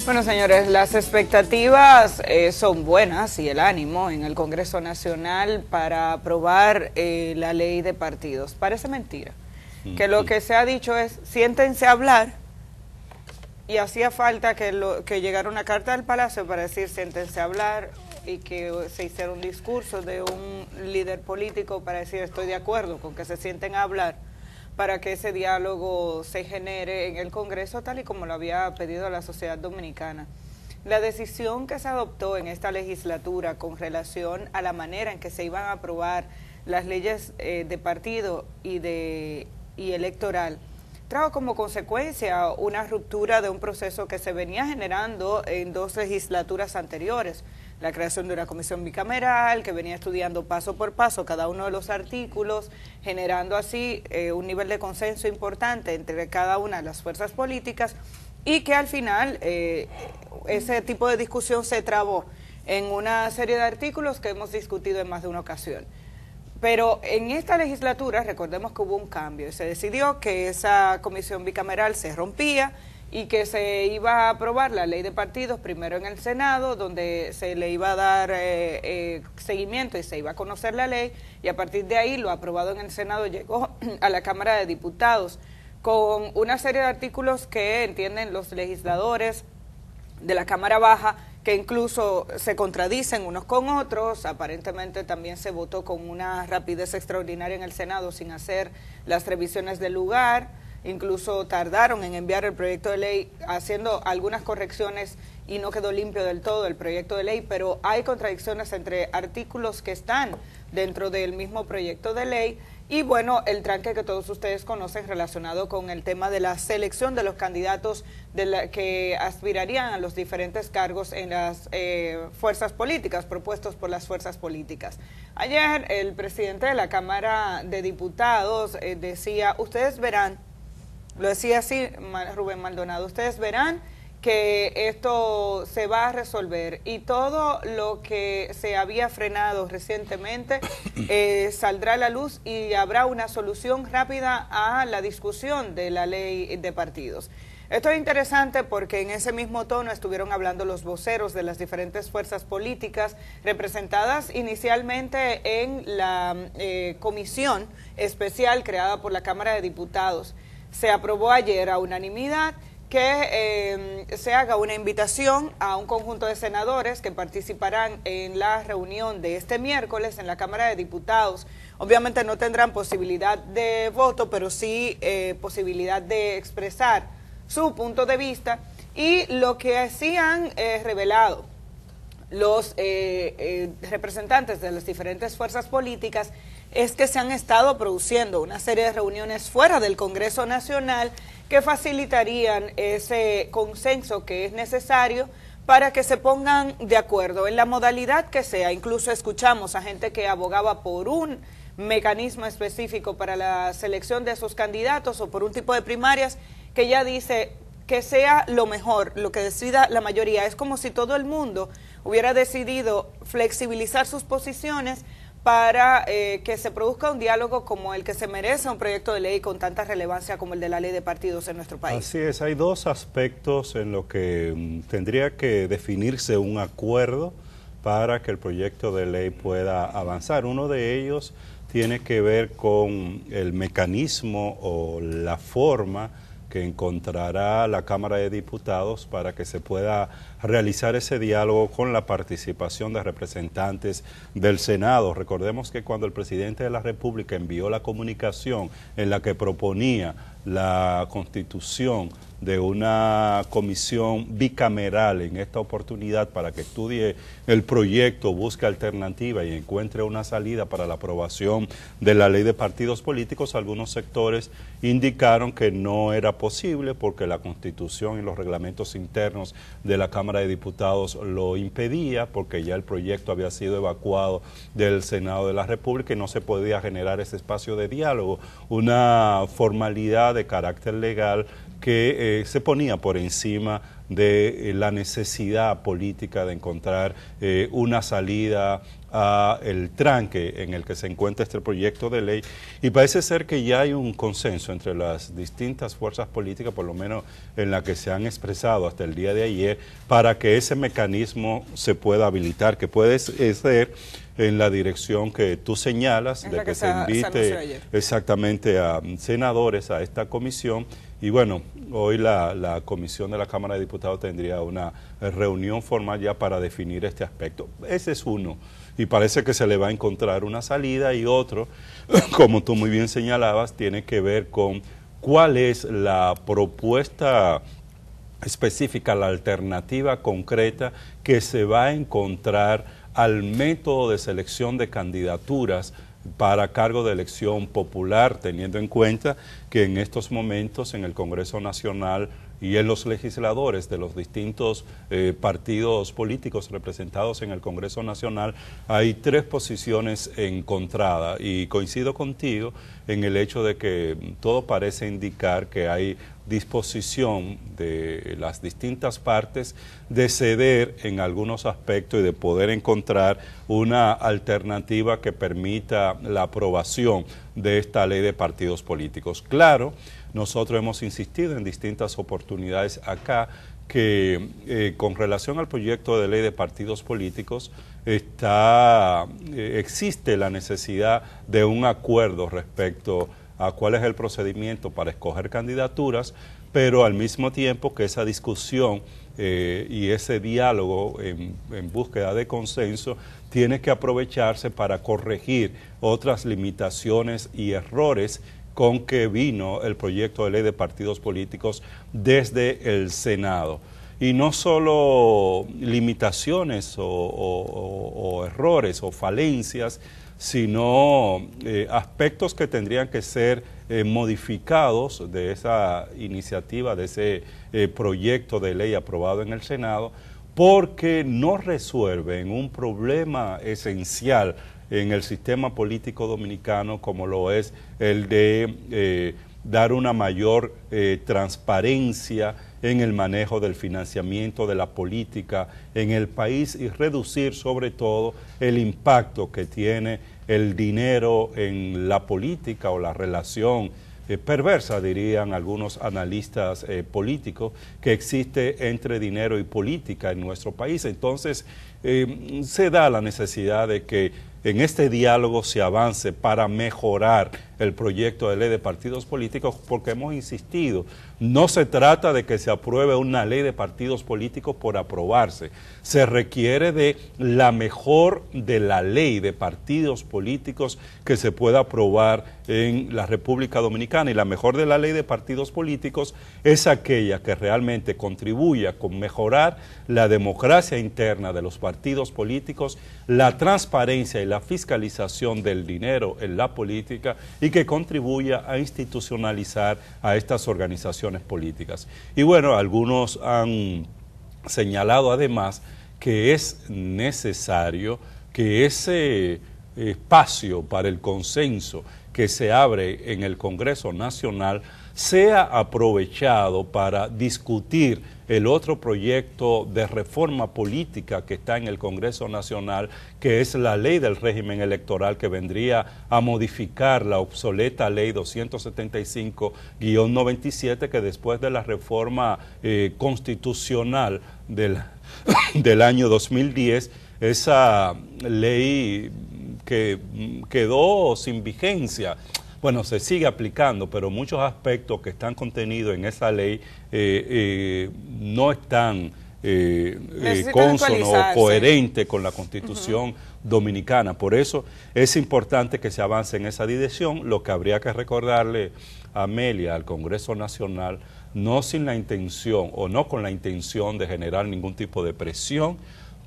Bueno, señores, las expectativas son buenas y el ánimo en el Congreso Nacional para aprobar la ley de partidos. Parece mentira, que lo que se ha dicho es, siéntense a hablar, y hacía falta que llegara una carta del Palacio para decir, siéntense a hablar, y que se hiciera un discurso de un líder político para decir, estoy de acuerdo con que se sienten a hablar, para que ese diálogo se genere en el Congreso tal y como lo había pedido la sociedad dominicana. La decisión que se adoptó en esta legislatura con relación a la manera en que se iban a aprobar las leyes de partido y electoral trajo como consecuencia una ruptura de un proceso que se venía generando en 2 legislaturas anteriores. La creación de una comisión bicameral que venía estudiando paso por paso cada uno de los artículos, generando así un nivel de consenso importante entre cada una de las fuerzas políticas, y que al final ese tipo de discusión se trabó en una serie de artículos que hemos discutido en más de una ocasión. Pero en esta legislatura, recordemos que hubo un cambio y se decidió que esa comisión bicameral se rompía y que se iba a aprobar la ley de partidos primero en el Senado, donde se le iba a dar seguimiento y se iba a conocer la ley, y a partir de ahí lo aprobado en el Senado llegó a la Cámara de Diputados con una serie de artículos que entienden los legisladores de la Cámara Baja que incluso se contradicen unos con otros. Aparentemente también se votó con una rapidez extraordinaria en el Senado sin hacer las revisiones del lugar. Incluso tardaron en enviar el proyecto de ley haciendo algunas correcciones y no quedó limpio del todo el proyecto de ley, pero hay contradicciones entre artículos que están dentro del mismo proyecto de ley y bueno, el tranque que todos ustedes conocen relacionado con el tema de la selección de los candidatos que aspirarían a los diferentes cargos en las fuerzas políticas, propuestos por las fuerzas políticas. Ayer el presidente de la Cámara de Diputados decía, ustedes verán, lo decía así Rubén Maldonado, ustedes verán que esto se va a resolver y todo lo que se había frenado recientemente saldrá a la luz y habrá una solución rápida a la discusión de la ley de partidos. Esto es interesante porque en ese mismo tono estuvieron hablando los voceros de las diferentes fuerzas políticas representadas inicialmente en la comisión especial creada por la Cámara de Diputados. Se aprobó ayer a unanimidad que se haga una invitación a un conjunto de senadores que participarán en la reunión de este miércoles en la Cámara de Diputados. Obviamente no tendrán posibilidad de voto, pero sí posibilidad de expresar su punto de vista, y lo que sí han revelado los representantes de las diferentes fuerzas políticas es que se han estado produciendo una serie de reuniones fuera del Congreso Nacional que facilitarían ese consenso que es necesario para que se pongan de acuerdo en la modalidad que sea. Incluso escuchamos a gente que abogaba por un mecanismo específico para la selección de esos candidatos o por un tipo de primarias que ya dice que sea lo mejor, lo que decida la mayoría. Es como si todo el mundo hubiera decidido flexibilizar sus posiciones para que se produzca un diálogo como el que se merece un proyecto de ley con tanta relevancia como el de la ley de partidos en nuestro país. Así es, hay 2 aspectos en los que tendría que definirse un acuerdo para que el proyecto de ley pueda avanzar. Uno de ellos tiene que ver con el mecanismo o la forma que encontrará la Cámara de Diputados para que se pueda realizar ese diálogo con la participación de representantes del Senado. Recordemos que cuando el presidente de la República envió la comunicación en la que proponía la constitución de una comisión bicameral en esta oportunidad para que estudie el proyecto, busque alternativa y encuentre una salida para la aprobación de la ley de partidos políticos, algunos sectores indicaron que no era posible porque la Constitución y los reglamentos internos de la Cámara de Diputados lo impedía, porque ya el proyecto había sido evacuado del Senado de la República y no se podía generar ese espacio de diálogo, una formalidad de carácter legal que se ponía por encima de la necesidad política de encontrar una salida a el tranque en el que se encuentra este proyecto de ley, y parece ser que ya hay un consenso entre las distintas fuerzas políticas, por lo menos en la que se han expresado hasta el día de ayer, para que ese mecanismo se pueda habilitar, que puede ser en la dirección que tú señalas, de que se invite exactamente a senadores a esta comisión. Y bueno, hoy la comisión de la Cámara de Diputados tendría una reunión formal ya para definir este aspecto. Ese es uno, y parece que se le va a encontrar una salida, y otro, como tú muy bien señalabas, tiene que ver con cuál es la propuesta específica, la alternativa concreta que se va a encontrar al método de selección de candidaturas para cargo de elección popular, teniendo en cuenta que en estos momentos en el Congreso Nacional y en los legisladores de los distintos partidos políticos representados en el Congreso Nacional hay 3 posiciones encontradas, y coincido contigo en el hecho de que todo parece indicar que hay disposición de las distintas partes de ceder en algunos aspectos y de poder encontrar una alternativa que permita la aprobación de esta ley de partidos políticos. Claro, nosotros hemos insistido en distintas oportunidades acá que con relación al proyecto de ley de partidos políticos existe la necesidad de un acuerdo respecto a cuál es el procedimiento para escoger candidaturas, pero al mismo tiempo que esa discusión y ese diálogo en búsqueda de consenso tiene que aprovecharse para corregir otras limitaciones y errores con que vino el proyecto de ley de partidos políticos desde el Senado. Y no solo limitaciones o errores o falencias, sino aspectos que tendrían que ser modificados de esa iniciativa, de ese proyecto de ley aprobado en el Senado, porque no resuelven un problema esencial en el sistema político dominicano, como lo es el de dar una mayor transparencia en el manejo del financiamiento de la política en el país, y reducir sobre todo el impacto que tiene el dinero en la política, o la relación perversa, dirían algunos analistas políticos, que existe entre dinero y política en nuestro país. Entonces, se da la necesidad de que en este diálogo se avance para mejorar el proyecto de ley de partidos políticos, porque hemos insistido, no se trata de que se apruebe una ley de partidos políticos por aprobarse, se requiere de la mejor de la ley de partidos políticos que se pueda aprobar en la República Dominicana, y la mejor de la ley de partidos políticos es aquella que realmente contribuya con mejorar la democracia interna de los partidos políticos, la transparencia y la fiscalización del dinero en la política, y que contribuya a institucionalizar a estas organizaciones políticas. Y bueno, algunos han señalado además que es necesario que ese espacio para el consenso que se abre en el Congreso Nacional sea aprovechado para discutir el otro proyecto de reforma política que está en el Congreso Nacional, que es la ley del régimen electoral, que vendría a modificar la obsoleta ley 275-97, que después de la reforma constitucional del año 2010, esa ley que quedó sin vigencia. Bueno, se sigue aplicando, pero muchos aspectos que están contenidos en esa ley no están cónsonos o coherentes con la Constitución dominicana. Por eso es importante que se avance en esa dirección. Lo que habría que recordarle a Amelia, al Congreso Nacional, no sin la intención o no con la intención de generar ningún tipo de presión,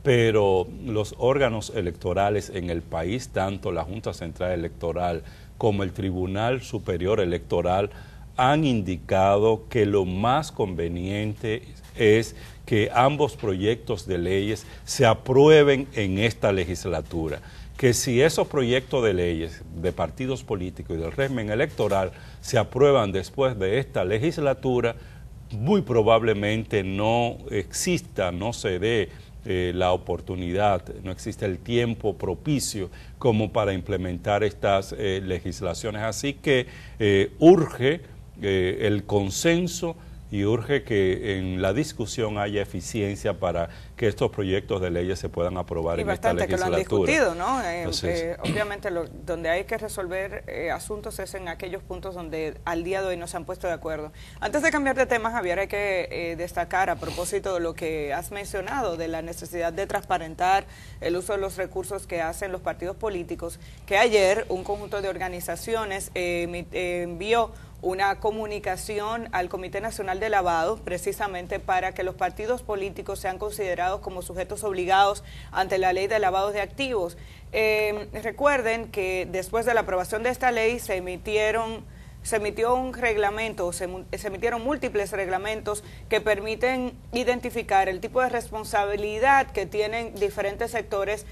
pero los órganos electorales en el país, tanto la Junta Central Electoral como el Tribunal Superior Electoral, han indicado que lo más conveniente es que ambos proyectos de leyes se aprueben en esta legislatura, que si esos proyectos de leyes de partidos políticos y del régimen electoral se aprueban después de esta legislatura, muy probablemente no exista, no se dé la oportunidad, no existe el tiempo propicio como para implementar estas legislaciones. Así que urge el consenso y urge que en la discusión haya eficiencia para que estos proyectos de leyes se puedan aprobar en esta legislatura. Y bastante que lo han discutido, ¿no? Obviamente donde hay que resolver asuntos es en aquellos puntos donde al día de hoy no se han puesto de acuerdo. Antes de cambiar de tema, Javier, hay que destacar a propósito de lo que has mencionado, de la necesidad de transparentar el uso de los recursos que hacen los partidos políticos, que ayer un conjunto de organizaciones envió una comunicación al Comité Nacional de Lavado, precisamente para que los partidos políticos sean considerados como sujetos obligados ante la ley de lavado de activos. Recuerden que después de la aprobación de esta ley se emitió un reglamento, se emitieron múltiples reglamentos que permiten identificar el tipo de responsabilidad que tienen diferentes sectores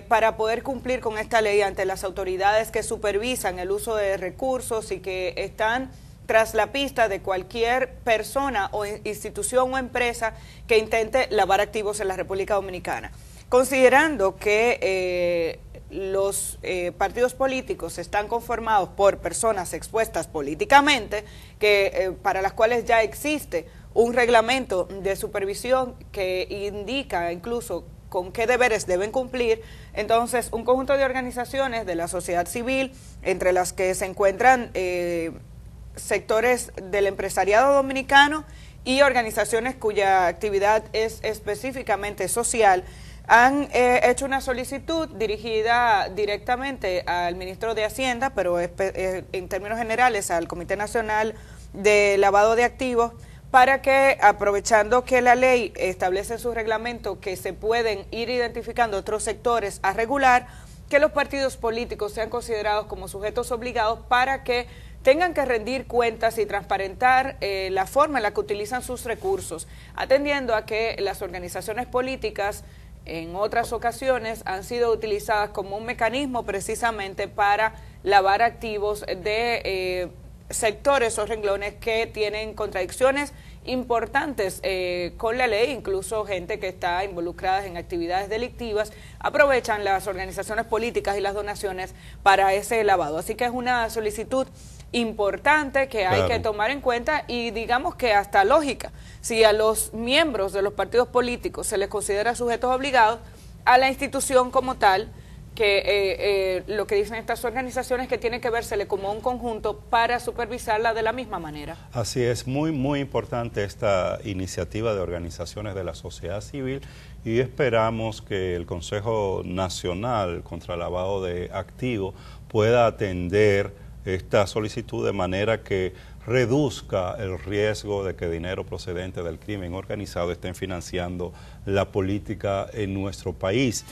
para poder cumplir con esta ley ante las autoridades que supervisan el uso de recursos y que están tras la pista de cualquier persona o institución o empresa que intente lavar activos en la República Dominicana. Considerando que los partidos políticos están conformados por personas expuestas políticamente, para las cuales ya existe un reglamento de supervisión que indica incluso con qué deberes deben cumplir, entonces un conjunto de organizaciones de la sociedad civil, entre las que se encuentran sectores del empresariado dominicano y organizaciones cuya actividad es específicamente social, han hecho una solicitud dirigida directamente al ministro de Hacienda, pero en términos generales al Comité Nacional de Lavado de Activos, para que, aprovechando que la ley establece en su reglamento que se pueden ir identificando otros sectores a regular, que los partidos políticos sean considerados como sujetos obligados para que tengan que rendir cuentas y transparentar la forma en la que utilizan sus recursos, atendiendo a que las organizaciones políticas en otras ocasiones han sido utilizadas como un mecanismo precisamente para lavar activos de sectores o renglones que tienen contradicciones importantes con la ley, incluso gente que está involucrada en actividades delictivas, aprovechan las organizaciones políticas y las donaciones para ese lavado. Así que es una solicitud importante que hay que tomar en cuenta y digamos que hasta lógica. Si a los miembros de los partidos políticos se les considera sujetos obligados, a la institución como tal, que lo que dicen estas organizaciones que tiene que vérsele como un conjunto para supervisarla de la misma manera. Así es, muy importante esta iniciativa de organizaciones de la sociedad civil y esperamos que el Consejo Nacional contra el Lavado de Activos pueda atender esta solicitud de manera que reduzca el riesgo de que dinero procedente del crimen organizado estén financiando la política en nuestro país.